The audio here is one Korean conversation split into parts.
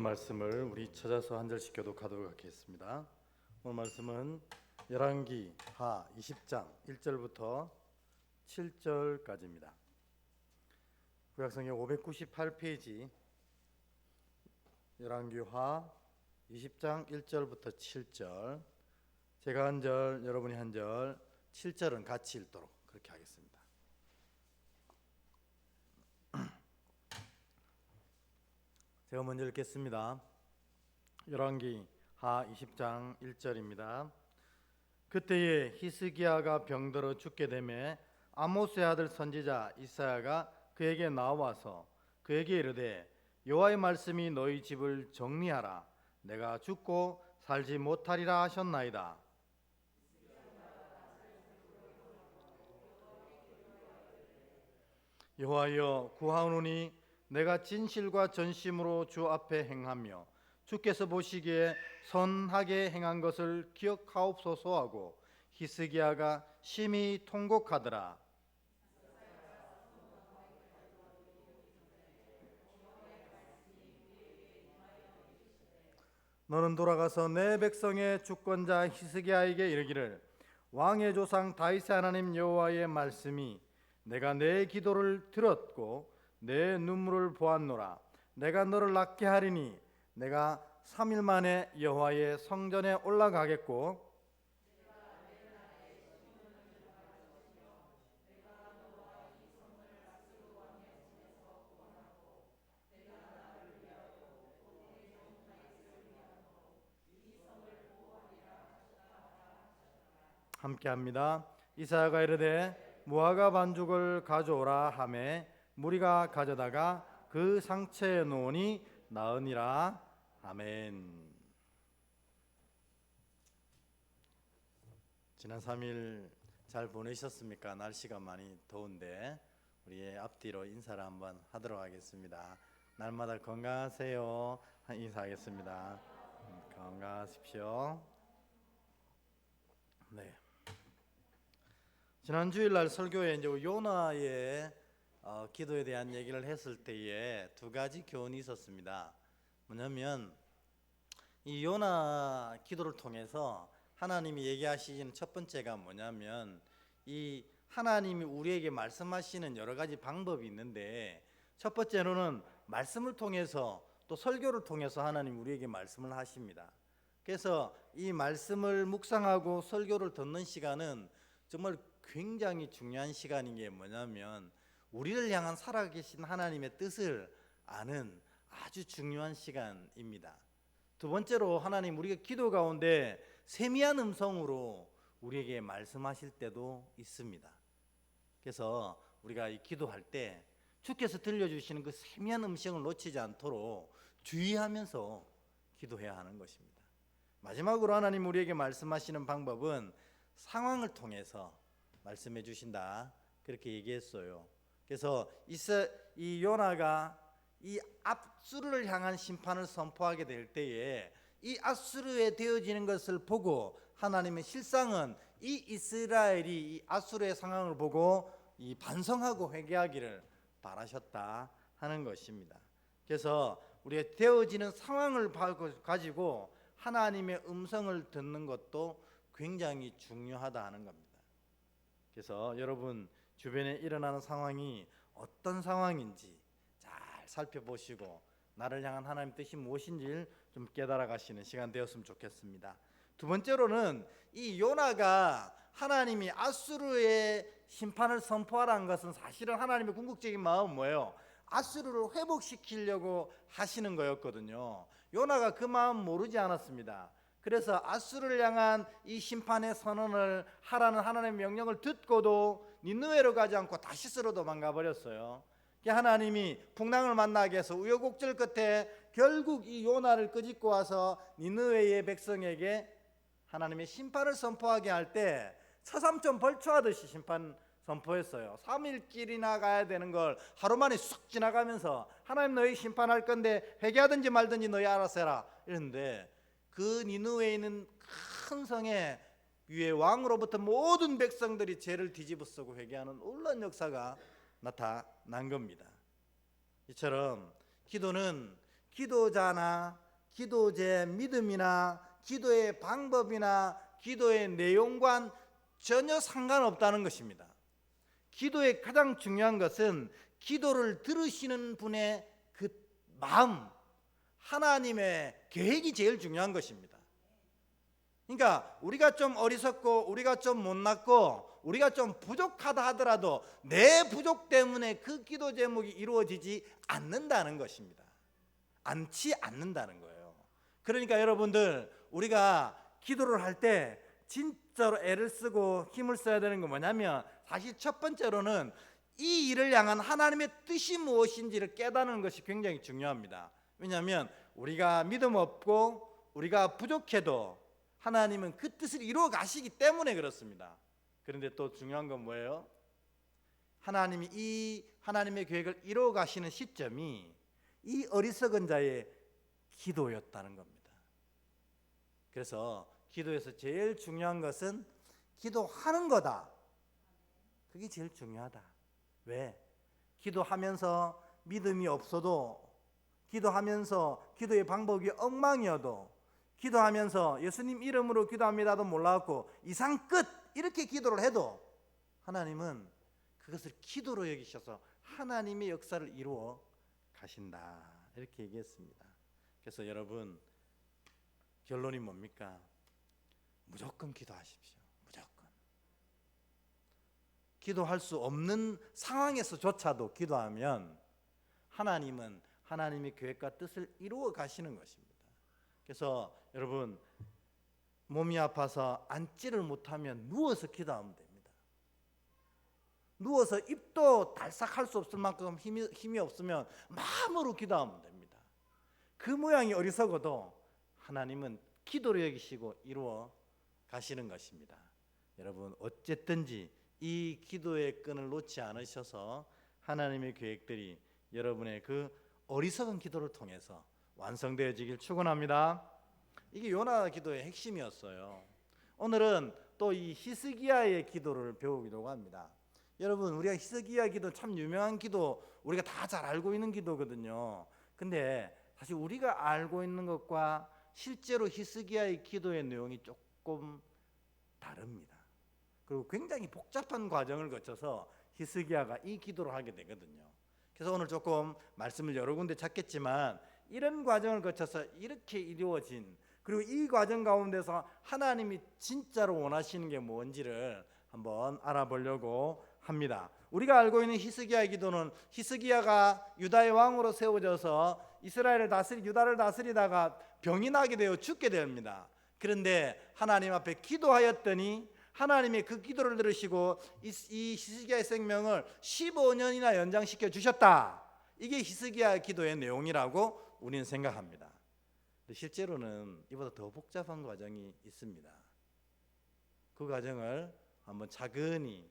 말씀을 우리 찾아서 한 절씩 교독하도록 하겠습니다. 오늘 말씀은 열왕기 하 20장 1절부터 7절까지입니다. 구약성경 598페이지 열왕기 하 20장 1절부터 7절, 제가 한 절, 여러분이 한 절, 7절은 같이 읽도록 그렇게 하겠습니다. 제가 먼저 읽겠습니다. 열왕기 하 20장 1절입니다. 그때에 히스기야가 병들어 죽게 되매 아모스의 아들 선지자 이사야가 그에게 나와서 그에게 이르되 여호와의 말씀이 너희 집을 정리하라. 내가 죽고 살지 못하리라 하셨나이다. 여호와여 구하오노니 내가 진실과 전심으로 주 앞에 행하며 주께서 보시기에 선하게 행한 것을 기억하옵소서 하고 히스기야가 심히 통곡하더라. 너는 돌아가서 내 백성의 주권자 히스기야에게 이르기를 왕의 조상 다윗의 하나님 여호와의 말씀이 내가 내 기도를 들었고 내 눈물을 보았노라. 내가 너를 낫게 하리니 내가 3일 만에 여호와의 성전에 올라가겠고 함께합니다. 이사야가 이르되 무화과 반죽을 가져오라 하매 무리가 가져다가 그 상처에 놓으니 나으니라. 아멘. 지난 3일 잘 보내셨습니까? 날씨가 많이 더운데 우리의 앞뒤로 인사를 한번 하도록 하겠습니다. 날마다 건강하세요. 인사하겠습니다. 건강하십시오. 네. 지난 주일날 설교에 이제 요나의 기도에 대한 얘기를 했을 때에 두 가지 교훈이 있었습니다. 뭐냐면 이 요나 기도를 통해서 하나님이 얘기하시는 첫 번째가 뭐냐면 이 하나님이 우리에게 말씀하시는 여러 가지 방법이 있는데 첫 번째로는 말씀을 통해서 또 설교를 통해서 하나님 우리에게 말씀을 하십니다. 그래서 이 말씀을 묵상하고 설교를 듣는 시간은 정말 굉장히 중요한 시간인 게 뭐냐면 우리를 향한 살아계신 하나님의 뜻을 아는 아주 중요한 시간입니다. 두 번째로 하나님 우리가 기도 가운데 세미한 음성으로 우리에게 말씀하실 때도 있습니다. 그래서 우리가 이 기도할 때 주께서 들려주시는 그 세미한 음성을 놓치지 않도록 주의하면서 기도해야 하는 것입니다. 마지막으로 하나님 우리에게 말씀하시는 방법은 상황을 통해서 말씀해 주신다 그렇게 얘기했어요. 그래서 이 요나가 이 앗수르를 향한 심판을 선포하게 될 때에 이 앗수르에 되어지는 것을 보고 하나님의 실상은 이 이스라엘이 이 앗수르의 상황을 보고 이 반성하고 회개하기를 바라셨다 하는 것입니다. 그래서 우리가 되어지는 상황을 가지고 하나님의 음성을 듣는 것도 굉장히 중요하다 하는 겁니다. 그래서 여러분 주변에 일어나는 상황이 어떤 상황인지 잘 살펴보시고 나를 향한 하나님의 뜻이 무엇인지를 좀 깨달아 가시는 시간 되었으면 좋겠습니다. 두 번째로는 이 요나가 하나님이 앗수르의 심판을 선포하라는 것은 사실은 하나님의 궁극적인 마음은 뭐예요? 앗수르를 회복시키려고 하시는 거였거든요. 요나가 그 마음 모르지 않았습니다. 그래서 앗수르를 향한 이 심판의 선언을 하라는 하나님의 명령을 듣고도 니느웨로 가지 않고 다시스로 도망가 버렸어요. 하나님이 풍랑을 만나게 해서 우여곡절 끝에 결국 이 요나를 끄집고 와서 니느웨의 백성에게 하나님의 심판을 선포하게 할 때 처삼촌 벌초하듯이 심판 선포했어요. 3일길이나 가야 되는 걸 하루 만에 쑥 지나가면서 하나님 너희 심판할 건데 회개하든지 말든지 너희 알아서 해라 이랬는데 그 니느웨에 있는 큰 성에 위에 왕으로부터 모든 백성들이 죄를 뒤집어쓰고 회개하는 놀라운 역사가 나타난 겁니다. 이처럼 기도는 기도자나 기도제 믿음이나 기도의 방법이나 기도의 내용과는 전혀 상관없다는 것입니다. 기도의 가장 중요한 것은 기도를 들으시는 분의 그 마음, 하나님의 계획이 제일 중요한 것입니다. 그러니까 우리가 좀 어리석고 우리가 좀 못났고 우리가 좀 부족하다 하더라도 내 부족 때문에 그 기도 제목이 이루어지지 않는다는 것입니다. 않지 않는다는 거예요. 그러니까 여러분들, 우리가 기도를 할 때 진짜로 애를 쓰고 힘을 써야 되는 건 뭐냐면, 사실 첫 번째로는 이 일을 향한 하나님의 뜻이 무엇인지를 깨닫는 것이 굉장히 중요합니다. 왜냐하면 우리가 믿음 없고 우리가 부족해도 하나님은 그 뜻을 이루어 가시기 때문에 그렇습니다. 그런데 또 중요한 건 뭐예요? 하나님이 이 하나님의 계획을 이루어 가시는 시점이 이 어리석은 자의 기도였다는 겁니다. 그래서 기도에서 제일 중요한 것은 기도하는 거다. 그게 제일 중요하다. 왜? 기도하면서 믿음이 없어도, 기도하면서 기도의 방법이 엉망이어도, 기도하면서 예수님 이름으로 기도합니다도 몰라갖고 이상 끝 이렇게 기도를 해도 하나님은 그것을 기도로 여기셔서 하나님의 역사를 이루어 가신다, 이렇게 얘기했습니다. 그래서 여러분, 결론이 뭡니까? 무조건 기도하십시오. 무조건. 기도할 수 없는 상황에서조차도 기도하면 하나님은 하나님의 계획과 뜻을 이루어 가시는 것입니다. 그래서 여러분, 몸이 아파서 앉지를 못하면 누워서 기도하면 됩니다. 누워서 입도 달싹할 수 없을 만큼 힘이 없으면 마음으로 기도하면 됩니다. 그 모양이 어리석어도 하나님은 기도로 여기시고 이루어 가시는 것입니다. 여러분, 어쨌든지 이 기도의 끈을 놓지 않으셔서 하나님의 계획들이 여러분의 그 어리석은 기도를 통해서 완성되어지길 축원합니다. 이게 요나 기도의 핵심이었어요. 오늘은 또 이 히스기야의 기도를 배우기도 합니다. 여러분, 우리가 히스기야 기도 참 유명한 기도, 우리가 다 잘 알고 있는 기도거든요. 근데 사실 우리가 알고 있는 것과 실제로 히스기야의 기도의 내용이 조금 다릅니다. 그리고 굉장히 복잡한 과정을 거쳐서 히스기야가 이 기도를 하게 되거든요. 그래서 오늘 조금 말씀을 여러 군데 찾겠지만, 이런 과정을 거쳐서 이렇게 이루어진, 그리고 이 과정 가운데서 하나님이 진짜로 원하시는 게 뭔지를 한번 알아보려고 합니다. 우리가 알고 있는 히스기야의 기도는, 히스기야가 유다의 왕으로 세워져서 유다를 다스리다가 병이 나게 되어 죽게 됩니다. 그런데 하나님 앞에 기도하였더니 하나님이 그 기도를 들으시고 이 히스기야의 생명을 15년이나 연장시켜 주셨다. 이게 히스기야 기도의 내용이라고 우리는 생각합니다. 근데 실제로는 이보다 더 복잡한 과정이 있습니다. 그 과정을 한번 차근히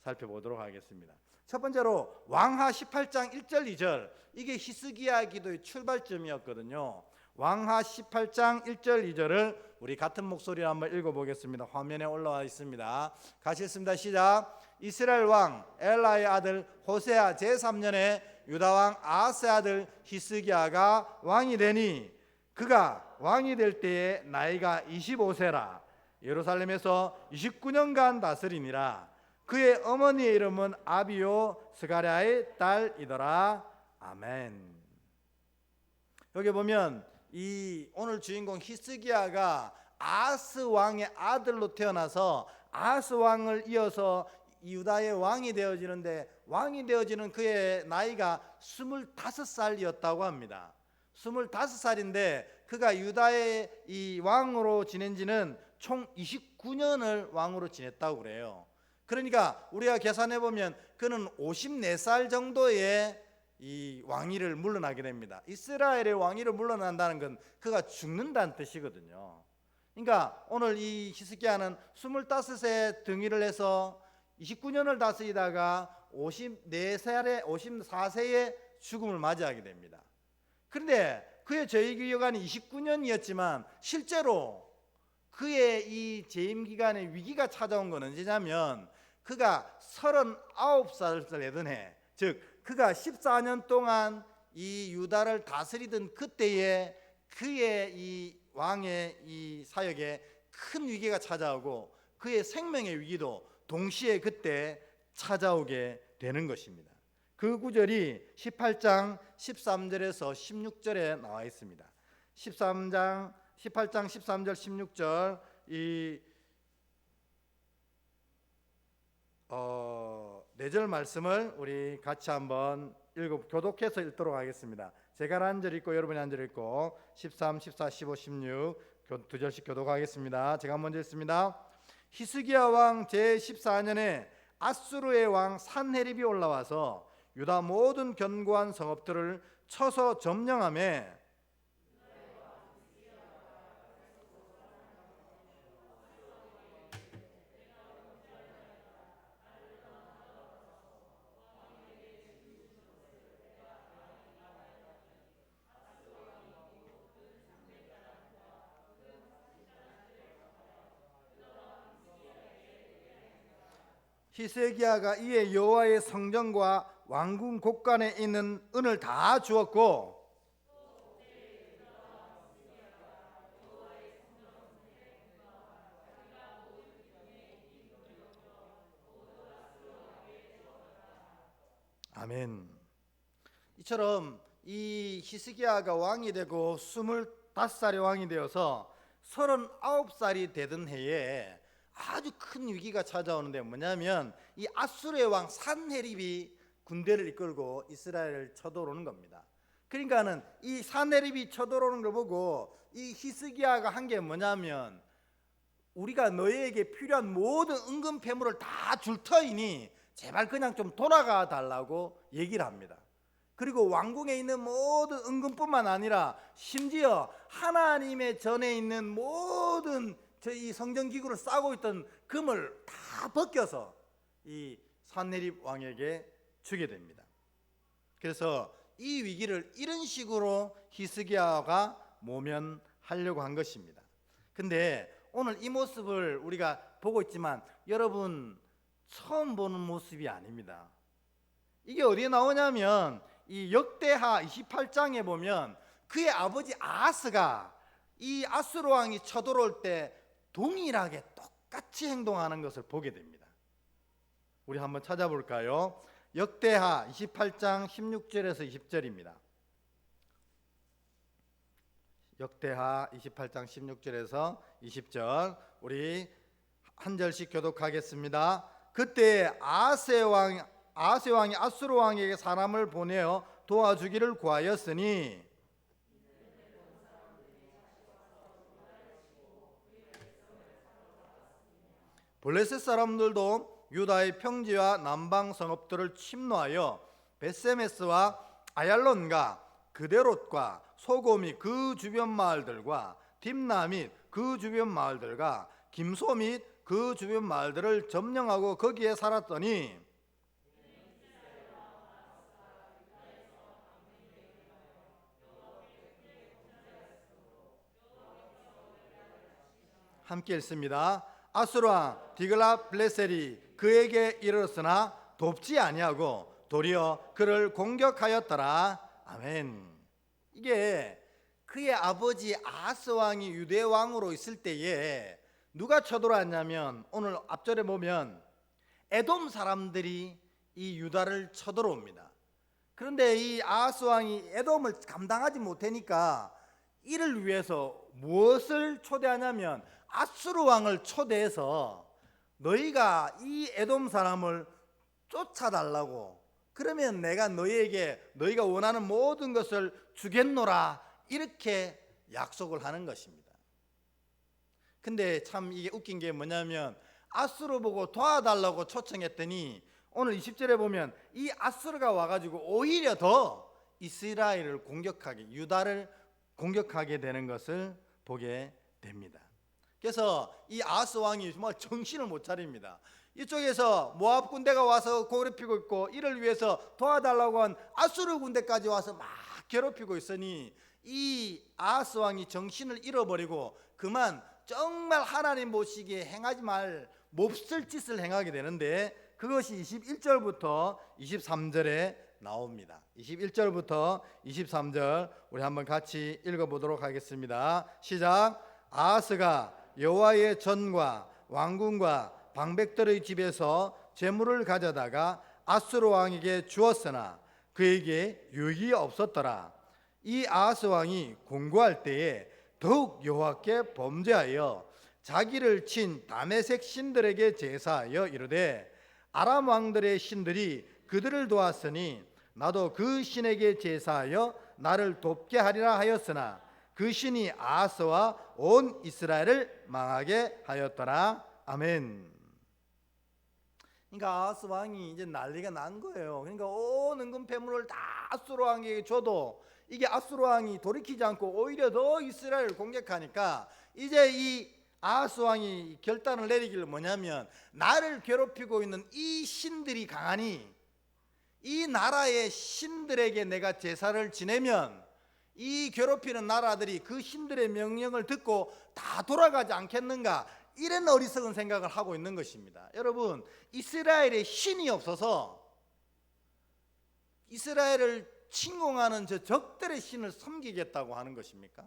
살펴보도록 하겠습니다. 첫 번째로 왕하 18장 1절 2절, 이게 히스기야 기도의 출발점이었거든요. 왕하 18장 1절 2절을 우리 같은 목소리로 한번 읽어보겠습니다. 화면에 올라와 있습니다. 같이 읽습니다. 시작. 이스라엘 왕 엘라의 아들 호세아 제3년에 유다 왕 아하스의 아들 히스기야가 왕이 되니, 그가 왕이 될 때에 나이가 25세라. 예루살렘에서 29년간 다스리니라. 그의 어머니의 이름은 아비요 스가랴의 딸이더라. 아멘. 여기 보면 이 오늘 주인공 히스기야가 아하스 왕의 아들로 태어나서 아하스 왕을 이어서 유다의 왕이 되어지는데, 왕이 되어지는 그의 나이가 25살이었다고 합니다. 25살인데 그가 유다의 이 왕으로 지낸 지는 총 29년을 왕으로 지냈다고 그래요. 그러니까 우리가 계산해 보면 그는 54살 정도의 이 왕위를 물러나게 됩니다. 이스라엘의 왕위를 물러난다는 건 그가 죽는다는 뜻이거든요. 그러니까 오늘 이 히스기야는 25세 등위를 해서 29년을 다스리다가 54세의 죽음을 맞이하게 됩니다. 그런데 그의 재임기간이 29년이었지만 실제로 그의 이 재임기간의 위기가 찾아온 건 언제냐면, 그가 39살을 되던 해, 즉 그가 14년 동안 이 유다를 다스리던 그때에 그의 이 왕의 이 사역에 큰 위기가 찾아오고 그의 생명의 위기도 동시에 그때 찾아오게 되는 것입니다. 그 구절이 18장 13절에서 16절에 나와 있습니다. 18장 13절 16절 이 4절 말씀을 우리 같이 한번 교독해서 읽도록 하겠습니다. 제가 한 절 읽고 여러분이 한 절 읽고 13, 14, 15, 16 두 절씩 교독하겠습니다. 제가 먼저 읽습니다. 히스기야 왕 제14년에 아수르의 왕 산헤립이 올라와서 유다 모든 견고한 성읍들을 쳐서 점령하며 히스기야가 이에 여호와의 성전과 왕궁 곳간에 있는 은을 다 주었고 아멘. 이처럼 이 히스기야가 왕이 되고 25살의 왕이 되어서 39살이 되던 해에 아주 큰 위기가 찾아오는데 뭐냐면 이 아수르의 왕 산헤립이 군대를 이끌고 이스라엘을 쳐들어오는 겁니다. 그러니까는 이 산헤립이 쳐들어오는 걸 보고 이 히스기야가 한 게 뭐냐면 우리가 너희에게 필요한 모든 은금 패물을 다 줄 터이니 제발 그냥 좀 돌아가 달라고 얘기를 합니다. 그리고 왕궁에 있는 모든 은금뿐만 아니라 심지어 하나님의 전에 있는 모든 이 성전기구를 싸고 있던 금을 다 벗겨서 이 산헤립 왕에게 주게 됩니다. 그래서 이 위기를 이런 식으로 히스기야가 모면하려고 한 것입니다. 근데 오늘 이 모습을 우리가 보고 있지만 여러분 처음 보는 모습이 아닙니다. 이게 어디에 나오냐면 이 역대하 28장에 보면 그의 아버지 아하스가 이 아수르 왕이 쳐들어올 때 동일하게 똑같이 행동하는 것을 보게 됩니다. 우리 한번 찾아볼까요? 역대하 28장 16절에서 20절입니다. 역대하 28장 16절에서 20절 우리 한 절씩 교독하겠습니다. 그때 아하스 왕이 아수르 왕에게 사람을 보내어 도와주기를 구하였으니 블레셋 사람들도 유다의 평지와 남방 성읍들을 침노하여 베세메스와 아얄론과 그데롯과 소고 및 그 주변 마을들과 딥나 및 그 주변 마을들과 김소 및 그 주변 마을들을 점령하고 거기에 살았더니 함께 읽습니다. 아수르 왕 디글라블레셀이 그에게 이르렀으나 돕지 아니하고 도리어 그를 공격하였더라. 아멘. 이게 그의 아버지 아하스 왕이 유대 왕으로 있을 때에 누가 쳐들어왔냐면 오늘 앞절에 보면 에돔 사람들이 이 유다를 쳐들어옵니다. 그런데 이 아하스 왕이 에돔을 감당하지 못하니까 이를 위해서 무엇을 초대하냐면 아수르 왕을 초대해서 너희가 이 에돔 사람을 쫓아달라고, 그러면 내가 너희에게 너희가 원하는 모든 것을 주겠노라, 이렇게 약속을 하는 것입니다. 근데 참 이게 웃긴 게 뭐냐면 아수르 보고 도와달라고 초청했더니 오늘 20절에 보면 이 아수르가 와가지고 오히려 더 이스라엘을 공격하게, 유다를 공격하게 되는 것을 보게 됩니다. 그래서 이 아하스 왕이 정말 정신을 못 차립니다. 이쪽에서 모압 군대가 와서 괴롭히고 있고 이를 위해서 도와달라고 한 아수르 군대까지 와서 막 괴롭히고 있으니 이 아하스 왕이 정신을 잃어버리고 그만 정말 하나님 보시기에 행하지 말 몹쓸 짓을 행하게 되는데 그것이 21절부터 23절에 나옵니다. 21절부터 23절 우리 한번 같이 읽어보도록 하겠습니다. 시작. 아하스가 여호와의 전과 왕궁과 방백들의 집에서 재물을 가져다가 아수르 왕에게 주었으나 그에게 유익이 없었더라. 이 아하스 왕이 공고할 때에 더욱 여호와께 범죄하여 자기를 친 다메섹 신들에게 제사하여 이르되 아람 왕들의 신들이 그들을 도왔으니 나도 그 신에게 제사하여 나를 돕게 하리라 하였으나 그 신이 아하스와 온 이스라엘을 망하게 하였더라. 아멘. 그러니까 아하스 왕이 이제 난리가 난 거예요. 그러니까 온 은금 패물을 다 아수르 왕에게 줘도 이게 아수르 왕이 돌이키지 않고 오히려 더 이스라엘을 공격하니까 이제 이 아하스 왕이 결단을 내리기를 뭐냐면 나를 괴롭히고 있는 이 신들이 강하니 이 나라의 신들에게 내가 제사를 지내면 이 괴롭히는 나라들이 그 신들의 명령을 듣고 다 돌아가지 않겠는가, 이런 어리석은 생각을 하고 있는 것입니다. 여러분, 이스라엘에 신이 없어서 이스라엘을 침공하는 저 적들의 신을 섬기겠다고 하는 것입니까?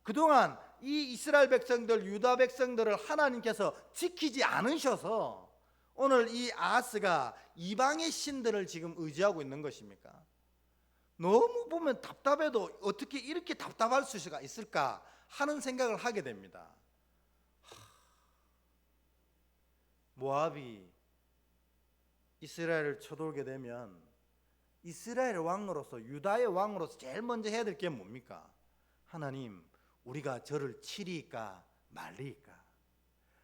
그동안 이 이스라엘 백성들, 유다 백성들을 하나님께서 지키지 않으셔서 오늘 이 아하스가 이방의 신들을 지금 의지하고 있는 것입니까? 너무 보면 답답해도 어떻게 이렇게 답답할 수가 있을까 하는 생각을 하게 됩니다. 모압이 이스라엘을 쳐돌게 되면 이스라엘 왕으로서, 유다의 왕으로서 제일 먼저 해야 될 게 뭡니까? 하나님, 우리가 저를 치리까 말리까?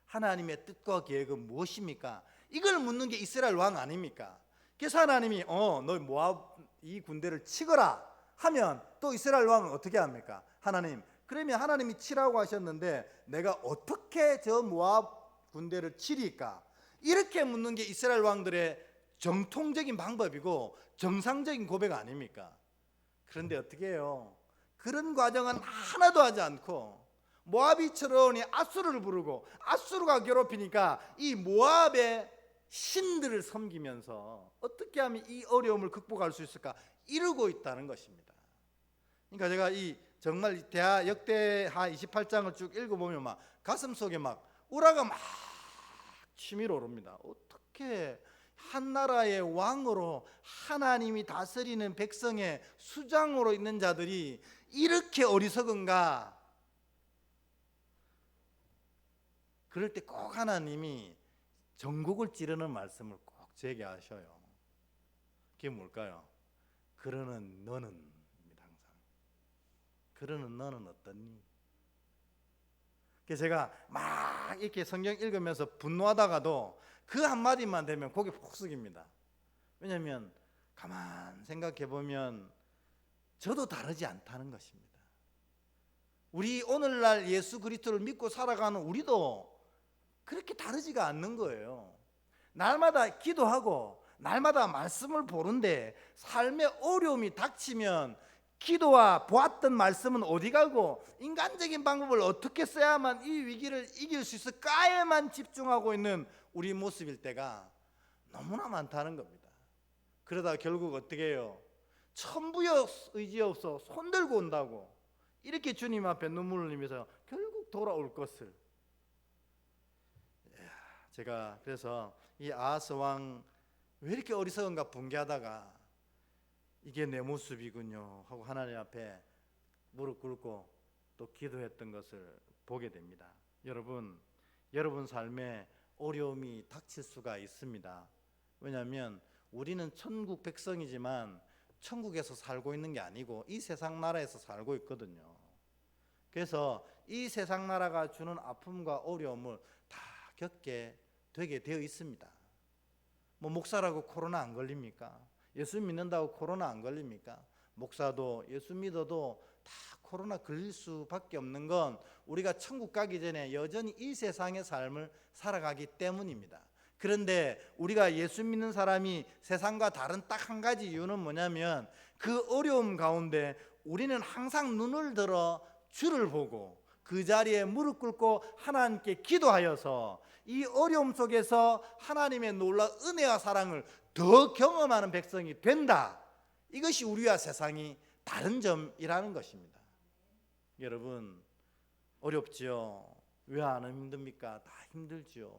하나님의 뜻과 계획은 무엇입니까? 이걸 묻는 게 이스라엘 왕 아닙니까? 그래서 하나님이 너 모압 이 군대를 치거라 하면 또 이스라엘 왕은 어떻게 합니까? 하나님, 그러면 하나님이 치라고 하셨는데 내가 어떻게 저 모압 군대를 치리까? 이렇게 묻는 게 이스라엘 왕들의 정통적인 방법이고 정상적인 고백 아닙니까? 그런데 어떻게 해요? 그런 과정은 하나도 하지 않고 모압이 쳐들어오니 아수르를 부르고 아수르가 괴롭히니까 이 모압의 신들을 섬기면서 어떻게 하면 이 어려움을 극복할 수 있을까 이루고 있다는 것입니다. 그러니까 제가 이 정말 대하 역대하 28장을 쭉 읽어보면 막 가슴속에 막 우라가 막 치밀어 오릅니다. 어떻게 한 나라의 왕으로 하나님이 다스리는 백성의 수장으로 있는 자들이 이렇게 어리석은가? 그럴 때 꼭 하나님이 전국을 찌르는 말씀을 꼭 제게 하셔요. 그게 뭘까요? 그러는 너는, 항상 그러는 너는 어떻니? 그래서 제가 막 이렇게 성경 읽으면서 분노하다가도 그 한마디만 되면 고개 푹 숙입니다. 왜냐하면 가만 생각해 보면 저도 다르지 않다는 것입니다. 우리 오늘날 예수 그리스도를 믿고 살아가는 우리도 그렇게 다르지가 않는 거예요. 날마다 기도하고 날마다 말씀을 보는데 삶의 어려움이 닥치면 기도와 보았던 말씀은 어디 가고 인간적인 방법을 어떻게 써야만 이 위기를 이길 수 있을까에만 집중하고 있는 우리 모습일 때가 너무나 많다는 겁니다. 그러다 결국 어떻게 해요? 천부여 의지 없어 손들고 온다고 이렇게 주님 앞에 눈물을 흘리면서 결국 돌아올 것을. 제가 그래서 이 아하스 왕 왜 이렇게 어리석은가 분개하다가 이게 내 모습이군요 하고 하나님 앞에 무릎 꿇고 또 기도했던 것을 보게 됩니다. 여러분 삶에 어려움이 닥칠 수가 있습니다. 왜냐하면 우리는 천국 백성이지만 천국에서 살고 있는 게 아니고 이 세상 나라에서 살고 있거든요. 그래서 이 세상 나라가 주는 아픔과 어려움을 다 겪게 되게 되어 있습니다. 뭐 목사라고 코로나 안 걸립니까? 예수 믿는다고 코로나 안 걸립니까? 목사도 예수 믿어도 다 코로나 걸릴 수밖에 없는 건 우리가 천국 가기 전에 여전히 이 세상의 삶을 살아가기 때문입니다. 그런데 우리가 예수 믿는 사람이 세상과 다른 딱 한 가지 이유는 뭐냐면 그 어려움 가운데 우리는 항상 눈을 들어 주를 보고 그 자리에 무릎 꿇고 하나님께 기도하여서 이 어려움 속에서 하나님의 놀라운 은혜와 사랑을 더 경험하는 백성이 된다. 이것이 우리와 세상이 다른 점이라는 것입니다. 여러분, 어렵지요? 왜 안 힘듭니까? 다 힘들지요.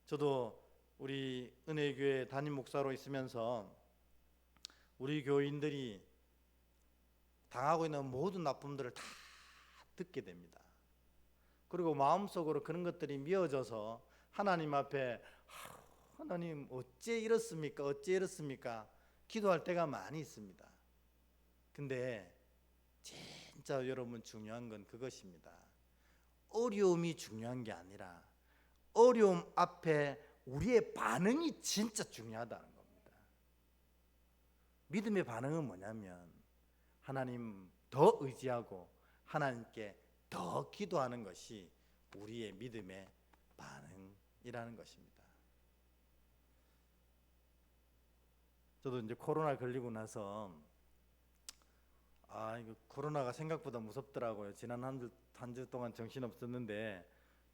저도 우리 은혜교회 담임 목사로 있으면서 우리 교인들이 당하고 있는 모든 나쁨들을 다 듣게 됩니다. 그리고 마음속으로 그런 것들이 미어져서 하나님 앞에 하나님 어째 이렇습니까? 어째 이렇습니까? 기도할 때가 많이 있습니다. 근데 진짜 여러분 중요한 건 그것입니다. 어려움이 중요한 게 아니라 어려움 앞에 우리의 반응이 진짜 중요하다는 겁니다. 믿음의 반응은 뭐냐면 하나님 더 의지하고 하나님께 더 기도하는 것이 우리의 믿음의 반응이라는 것입니다. 저도 이제 코로나 걸리고 나서 이거 코로나가 생각보다 무섭더라고요. 지난 한 주 동안 정신 없었는데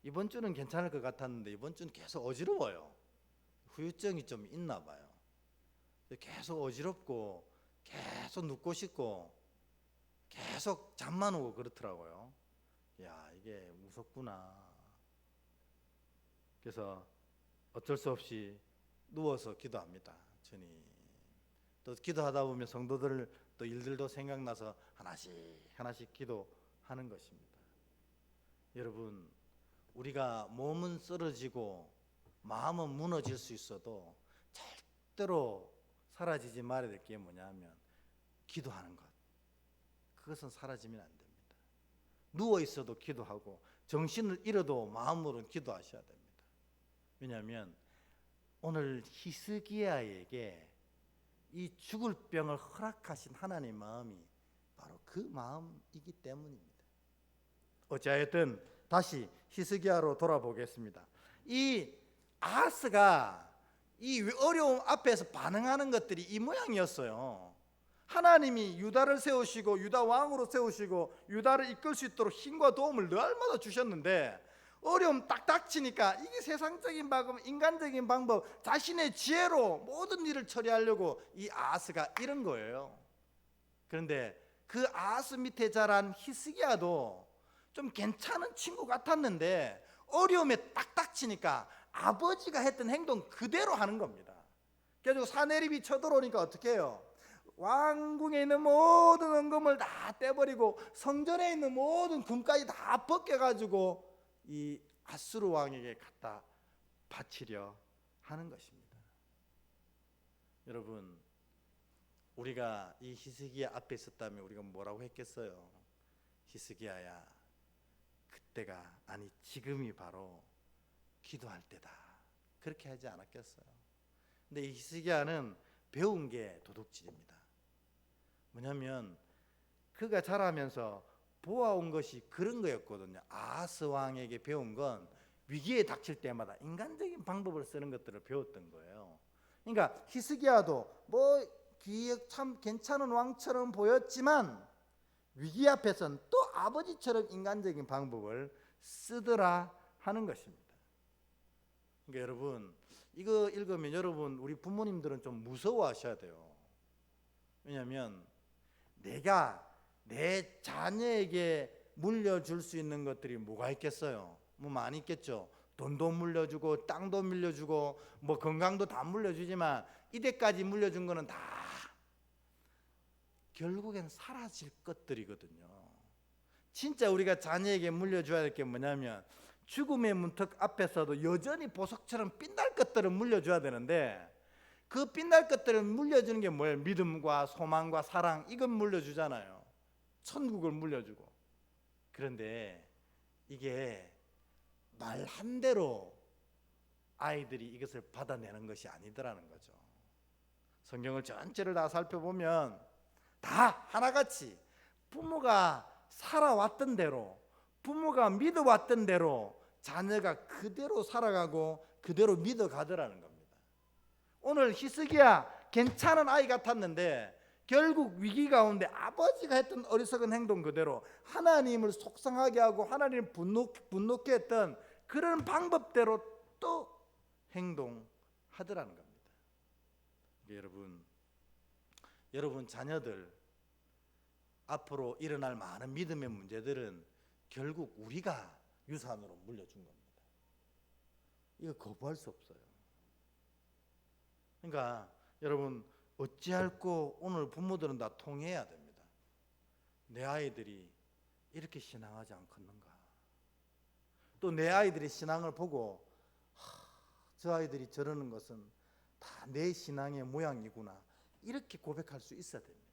이번 주는 괜찮을 것 같았는데 이번 주는 계속 어지러워요. 후유증이 좀 있나 봐요. 계속 어지럽고 계속 눕고 싶고 계속 잠만 오고 그렇더라고요. 야, 이게 무섭구나. 그래서 어쩔 수 없이 누워서 기도합니다. 주님. 또 기도하다 보면 성도들 또 일들도 생각나서 하나씩 기도하는 것입니다. 여러분, 우리가 몸은 쓰러지고 마음은 무너질 수 있어도 절대로 사라지지 말아야 될 게 뭐냐면 기도하는 것. 그것은 사라지면 안 됩니다. 누워 있어도 기도하고 정신을 잃어도 마음으로는 기도하셔야 됩니다. 왜냐하면 오늘 히스기야에게 이 죽을 병을 허락하신 하나님의 마음이 바로 그 마음이기 때문입니다. 어찌하였든 다시 히스기야로 돌아보겠습니다. 이 아하스가 이 어려움 앞에서 반응하는 것들이 이 모양이었어요. 하나님이 유다를 세우시고 유다 왕으로 세우시고 유다를 이끌 수 있도록 힘과 도움을 날마다 주셨는데 어려움 딱 닥치니까 이게 세상적인 방법, 인간적인 방법, 자신의 지혜로 모든 일을 처리하려고 이 아하스가 이런 거예요. 그런데 그 아하스 밑에 자란 히스기야도 좀 괜찮은 친구 같았는데 어려움에 딱 닥치니까 아버지가 했던 행동 그대로 하는 겁니다. 그래서 사내립이 쳐들어오니까 어떻게 해요? 왕궁에 있는 모든 은금을 다 떼버리고 성전에 있는 모든 금까지 다 벗겨가지고 이 아수르 왕에게 갖다 바치려 하는 것입니다. 여러분, 우리가 이 히스기야 앞에 있었다면 우리가 뭐라고 했겠어요? 히스기야야, 그때가 아니 지금이 바로 기도할 때다. 그렇게 하지 않았겠어요? 근데 이 히스기야는 배운 게 도둑질입니다. 뭐냐면 그가 자라면서 보아온 것이 그런 거였거든요. 아하스 왕에게 배운 건 위기에 닥칠 때마다 인간적인 방법을 쓰는 것들을 배웠던 거예요. 그러니까 히스기야도 뭐 참 괜찮은 왕처럼 보였지만 위기 앞에서는 또 아버지처럼 인간적인 방법을 쓰더라 하는 것입니다. 그러니까 여러분, 이거 읽으면 여러분 우리 부모님들은 좀 무서워하셔야 돼요. 왜냐하면 내가 내 자녀에게 물려줄 수 있는 것들이 뭐가 있겠어요? 뭐 많이 있겠죠. 돈도 물려주고 땅도 물려주고 뭐 건강도 다 물려주지만 이때까지 물려준 거는 다 결국엔 사라질 것들이거든요. 진짜 우리가 자녀에게 물려줘야 될 게 뭐냐면 죽음의 문턱 앞에서도 여전히 보석처럼 빛날 것들을 물려줘야 되는데 그 빛날 것들을 물려주는 게 뭐예요? 믿음과 소망과 사랑, 이건 물려주잖아요. 천국을 물려주고. 그런데 이게 말 한 대로 아이들이 이것을 받아내는 것이 아니더라는 거죠. 성경을 전체를 다 살펴보면 다 하나같이 부모가 살아왔던 대로, 부모가 믿어왔던 대로 자녀가 그대로 살아가고 그대로 믿어가더라는 겁니다. 오늘 히스기야 괜찮은 아이 같았는데 결국 위기 가운데 아버지가 했던 어리석은 행동 그대로 하나님을 속상하게 하고 하나님을 분노케 했던 그런 방법대로 또 행동하더라는 겁니다. 여러분 자녀들 앞으로 일어날 많은 믿음의 문제들은 결국 우리가 유산으로 물려준 겁니다. 이거 거부할 수 없어요. 그러니까 여러분 어찌할꼬 오늘 부모들은 다 통해야 됩니다. 내 아이들이 이렇게 신앙하지 않겠는가? 또 내 아이들의 신앙을 보고 저 아이들이 저러는 것은 다 내 신앙의 모양이구나, 이렇게 고백할 수 있어야 됩니다.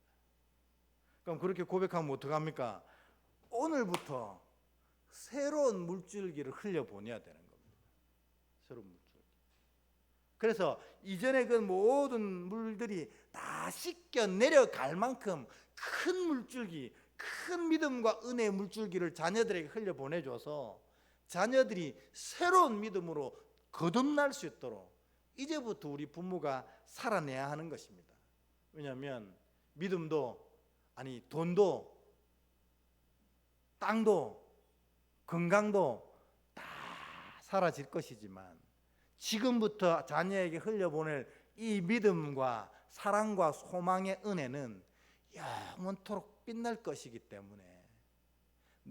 그럼 그렇게 고백하면 어떡합니까? 오늘부터 새로운 물줄기를 흘려보내야 되는 겁니다. 새로운 물줄기. 그래서 이전에 그 모든 물들이 다 씻겨 내려갈 만큼 큰 물줄기, 큰 믿음과 은혜의 물줄기를 자녀들에게 흘려보내줘서 자녀들이 새로운 믿음으로 거듭날 수 있도록 이제부터 우리 부모가 살아내야 하는 것입니다. 왜냐하면 믿음도, 아니 돈도, 땅도, 건강도 다 사라질 것이지만 지금부터 자녀에게 흘려보낼 이 믿음과 사랑과 소망의 은혜는 영원토록 빛날 것이기 때문에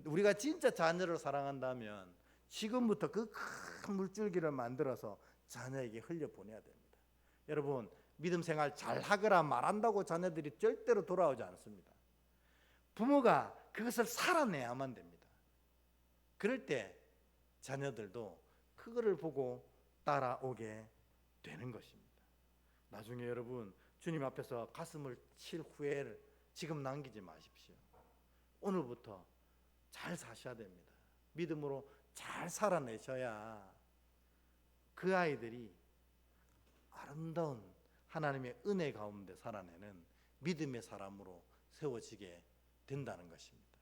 우리가 진짜 자녀를 사랑한다면 지금부터 그 큰 물줄기를 만들어서 자녀에게 흘려보내야 됩니다. 여러분 믿음 생활 잘하거라 말한다고 자녀들이 절대로 돌아오지 않습니다. 부모가 그것을 살아내야만 됩니다. 그럴 때 자녀들도 그거를 보고 따라오게 되는 것입니다. 나중에 여러분 주님 앞에서 가슴을 칠 후회를 지금 남기지 마십시오. 오늘부터 잘 사셔야 됩니다. 믿음으로 잘 살아내셔야 그 아이들이 아름다운 하나님의 은혜 가운데 살아내는 믿음의 사람으로 세워지게 된다는 것입니다.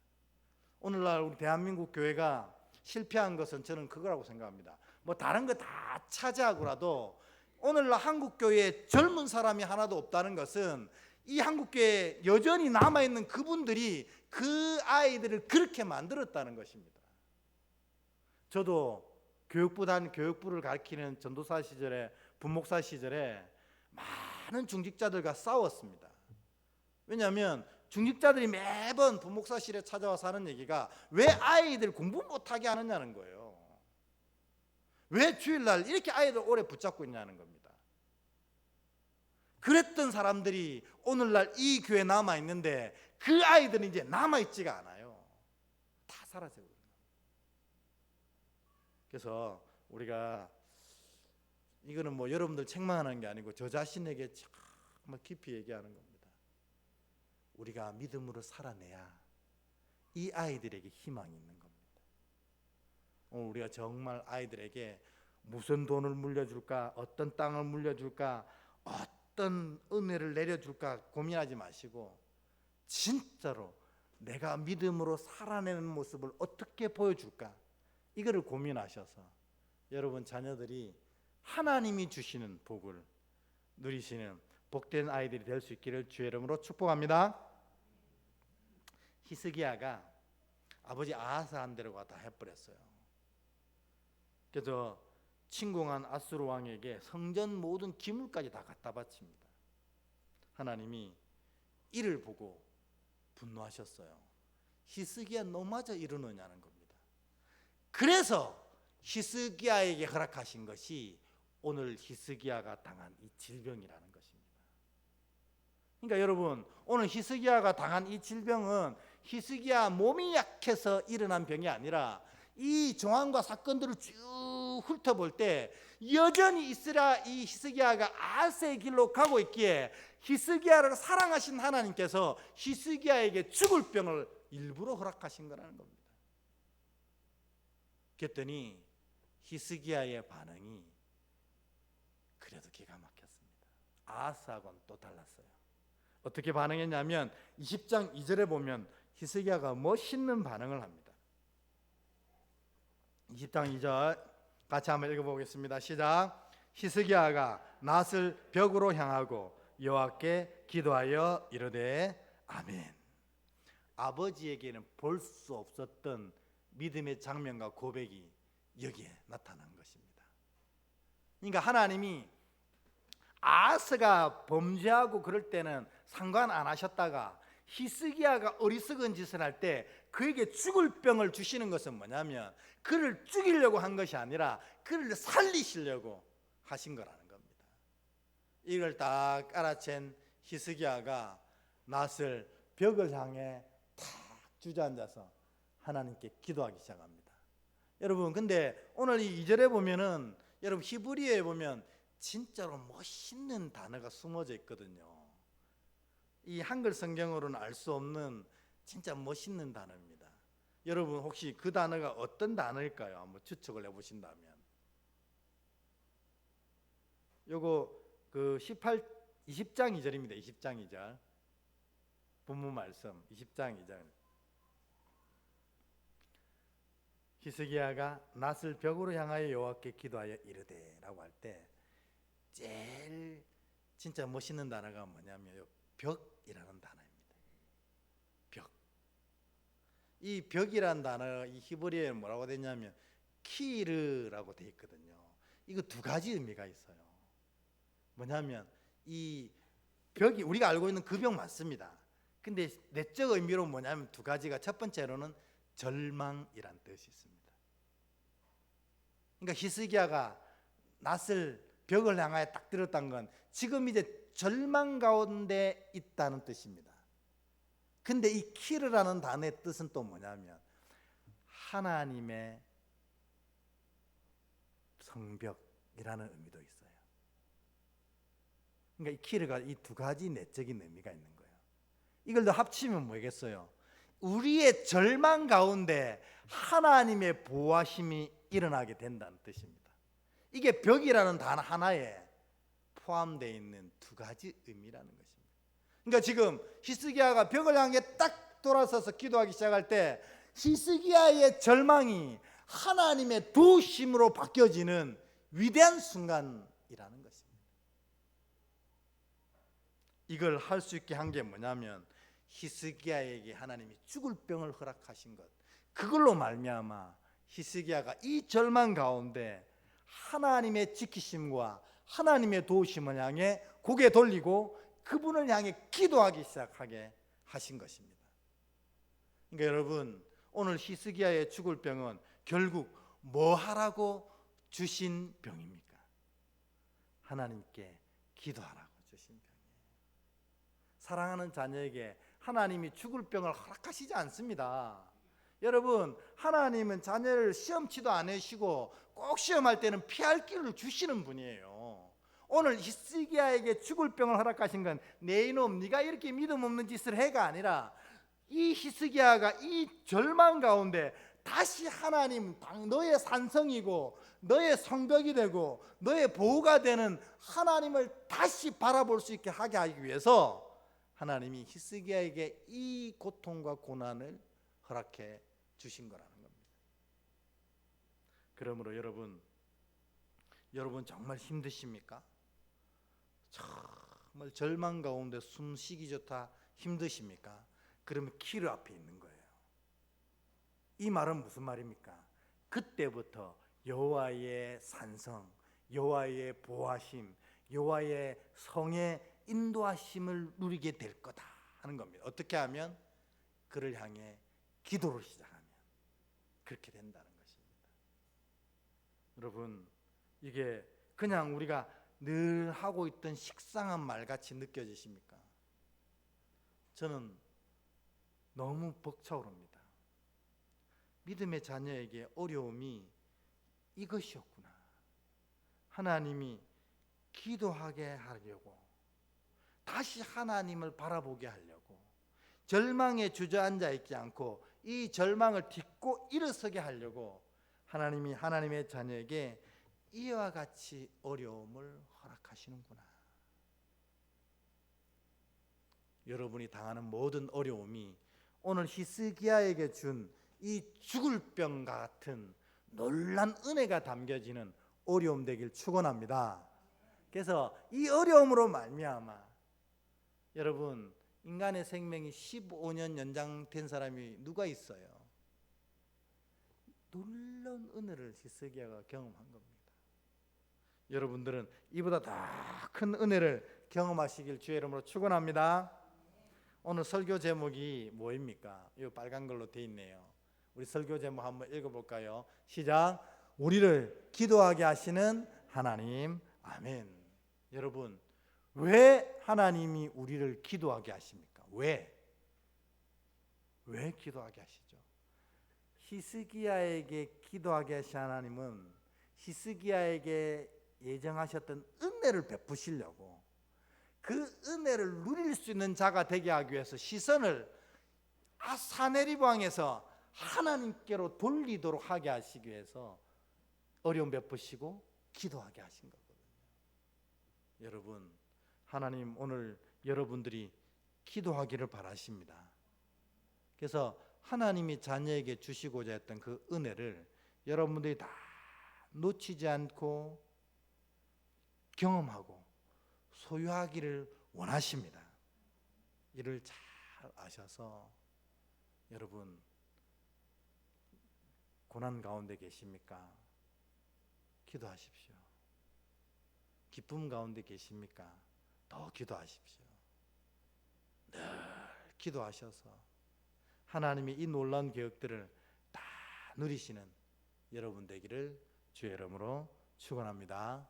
오늘날 우리 대한민국 교회가 실패한 것은 저는 그거라고 생각합니다. 뭐 다른 거 다 차지하고라도 오늘날 한국 교회에 젊은 사람이 하나도 없다는 것은 이 한국 교회에 여전히 남아있는 그분들이 그 아이들을 그렇게 만들었다는 것입니다. 저도 교육부를 가르치는 전도사 시절에, 분목사 시절에 많은 중직자들과 싸웠습니다. 왜냐하면 중직자들이 매번 분목사실에 찾아와서 하는 얘기가 왜 아이들 공부 못하게 하느냐는 거예요. 왜 주일날 이렇게 아이들 오래 붙잡고 있냐는 겁니다. 그랬던 사람들이 오늘날 이 교회에 남아있는데 그 아이들은 이제 남아있지가 않아요. 다 사라져요. 그래서 우리가 이거는 뭐 여러분들 책망하는 게 아니고 저 자신에게 정말 깊이 얘기하는 겁니다. 우리가 믿음으로 살아내야 이 아이들에게 희망이 있는 겁니다. 오늘 우리가 정말 아이들에게 무슨 돈을 물려줄까, 어떤 땅을 물려줄까, 어떤 은혜를 내려줄까 고민하지 마시고 진짜로 내가 믿음으로 살아내는 모습을 어떻게 보여줄까, 이거를 고민하셔서 여러분 자녀들이 하나님이 주시는 복을 누리시는 복된 아이들이 될 수 있기를 주의 이름으로 축복합니다. 히스기야가 아버지 아하스 한 대로 다 해버렸어요. 그래서 침공한 아수르 왕에게 성전 모든 기물까지 다 갖다 바칩니다. 하나님이 이를 보고 분노하셨어요. 히스기야 너마저 이러느냐는 겁니다. 그래서 히스기야에게 허락하신 것이 오늘 히스기야가 당한 이 질병이라는 것입니다. 그러니까 여러분 오늘 히스기야가 당한 이 질병은 히스기야 몸이 약해서 일어난 병이 아니라 이 정황과 사건들을 쭉 훑어볼 때 여전히 이 히스기야가 아하스의 길로 가고 있기에 히스기야를 사랑하신 하나님께서 히스기야에게 죽을 병을 일부러 허락하신 거라는 겁니다. 그랬더니 히스기야의 반응이 그래도 기가 막혔습니다. 아하스하고는 또 달랐어요. 어떻게 반응했냐면 20장 2절에 보면 히스기야가 멋있는 반응을 합니다. 20장 2절 같이 한번 읽어보겠습니다. 시작. 히스기야가 낫을 벽으로 향하고 여호와께 기도하여 이르되 아멘. 아버지에게는 볼 수 없었던 믿음의 장면과 고백이 여기에 나타난 것입니다. 그러니까 하나님이 아하스가 범죄하고 그럴 때는 상관 안 하셨다가 히스기야가 어리석은 짓을 할 때 그에게 죽을 병을 주시는 것은 뭐냐면 그를 죽이려고 한 것이 아니라 그를 살리시려고 하신 거라는 겁니다. 이걸 딱 알아챈 히스기야가 낫을 벽을 향해 탁 주저앉아서 하나님께 기도하기 시작합니다. 여러분, 근데 오늘 이 2절에 보면은 여러분 히브리어에 보면 진짜로 멋있는 단어가 숨어져 있거든요. 이 한글 성경으로는 알 수 없는 진짜 멋있는 단어입니다. 여러분 혹시 그 단어가 어떤 단어일까요? 한번 추측을 해보신다면 요거 그 20장 2절입니다. 20장 2절 본문 말씀 20장 2절. 히스기야가 낫을 벽으로 향하여 여호와께 기도하여 이르되 라고 할 때 제일 진짜 멋있는 단어가 뭐냐면 벽이라는 단어입니다. 벽. 이 벽이라는 단어 이 히브리어에 뭐라고 되냐면 키르라고 돼 있거든요. 이거 두 가지 의미가 있어요. 뭐냐면 이 벽이 우리가 알고 있는 그 벽 맞습니다. 근데 내적 의미로 뭐냐면 두 가지가, 첫 번째로는 절망이란 뜻이 있습니다. 그러니까 히스기야가 낫을 벽을 향하여 딱 들었던 건 지금 이제 절망 가운데 있다는 뜻입니다. 근데 이 키르라는 단어의 뜻은 또 뭐냐면 하나님의 성벽이라는 의미도 있어요. 그러니까 이 키르가 이 두 가지 내적인 의미가 있는 거예요. 이걸 더 합치면 뭐겠어요? 우리의 절망 가운데 하나님의 보호하심이 일어나게 된다는 뜻입니다. 이게 벽이라는 단어 하나에 포함되어 있는 두 가지 의미라는 것입니다. 그러니까 지금 히스기야가 벽을 향해 딱 돌아서서 기도하기 시작할 때 히스기야의 절망이 하나님의 도우심으로 바뀌어지는 위대한 순간이라는 것입니다. 이걸 할 수 있게 한 게 뭐냐면 히스기야에게 하나님이 죽을 병을 허락하신 것, 그걸로 말미암아 히스기야가 이 절망 가운데 하나님의 지키심과 하나님의 도우심을 향해 고개 돌리고 그분을 향해 기도하기 시작하게 하신 것입니다. 그러니까 여러분, 오늘 히스기야의 죽을 병은 결국 뭐 하라고 주신 병입니까? 하나님께 기도하라고 주신 병이에요. 사랑하는 자녀에게 하나님이 죽을 병을 허락하시지 않습니다. 여러분, 하나님은 자녀를 시험치도 않으시고 꼭 시험할 때는 피할 길을 주시는 분이에요. 오늘 히스기야에게 죽을 병을 허락하신 건 내 이놈 네가 이렇게 믿음 없는 짓을 해가 아니라 이 히스기야가 이 절망 가운데 다시 하나님 너의 산성이고 너의 성벽이 되고 너의 보호가 되는 하나님을 다시 바라볼 수 있게 하게 하기 위해서 하나님이 히스기야에게 이 고통과 고난을 허락해 주신 거라는 겁니다. 그러므로 여러분 정말 힘드십니까? 정말 절망 가운데 숨 쉬기조차 힘드십니까? 그러면 키르 앞에 있는 거예요. 이 말은 무슨 말입니까? 그때부터 여호와의 산성, 여호와의 보호하심, 여호와의 성의 인도하심을 누리게 될 거다 하는 겁니다. 어떻게 하면? 그를 향해 기도를 시작하면 그렇게 된다는 것입니다. 여러분, 이게 그냥 우리가 늘 하고 있던 식상한 말같이 느껴지십니까? 저는 너무 벅차오릅니다. 믿음의 자녀에게 어려움이 이것이었구나. 하나님이 기도하게 하려고, 다시 하나님을 바라보게 하려고, 절망에 주저앉아 있지 않고 이 절망을 딛고 일어서게 하려고 하나님이 하나님의 자녀에게 이와 같이 어려움을 허락하시는구나. 여러분이 당하는 모든 어려움이 오늘 히스기야에게 준 이 죽을 병과 같은 놀란 은혜가 담겨지는 어려움 되길 축원합니다. 그래서 이 어려움으로 말미암아 여러분, 인간의 생명이 15년 연장된 사람이 누가 있어요? 놀라운 은혜를 히스기야가 경험한 겁니다. 여러분들은 이보다 더 큰 은혜를 경험하시길 주의 이름으로 축원합니다. 오늘 설교 제목이 뭐입니까? 이 빨간 걸로 돼 있네요. 우리 설교 제목 한번 읽어볼까요? 시작. 우리를 기도하게 하시는 하나님. 아멘. 여러분, 왜 하나님이 우리를 기도하게 하십니까? 왜 기도하게 하시죠? 히스기야에게 기도하게 하신 하나님은 히스기야에게 예정하셨던 은혜를 베푸시려고, 그 은혜를 누릴 수 있는 자가 되게 하기 위해서 시선을 사네립 왕에서 하나님께로 돌리도록 하게 하시기 위해서 어려움 베푸시고 기도하게 하신 거거든요. 여러분, 하나님 오늘 여러분들이 기도하기를 바라십니다. 그래서 하나님이 자녀에게 주시고자 했던 그 은혜를 여러분들이 다 놓치지 않고 경험하고 소유하기를 원하십니다. 이를 잘 아셔서 여러분, 고난 가운데 계십니까? 기도하십시오. 기쁨 가운데 계십니까? 더 기도하십시오. 늘 기도하셔서 하나님의 이 놀라운 계획들을 다 누리시는 여러분 되기를 주의 이름으로 축원합니다.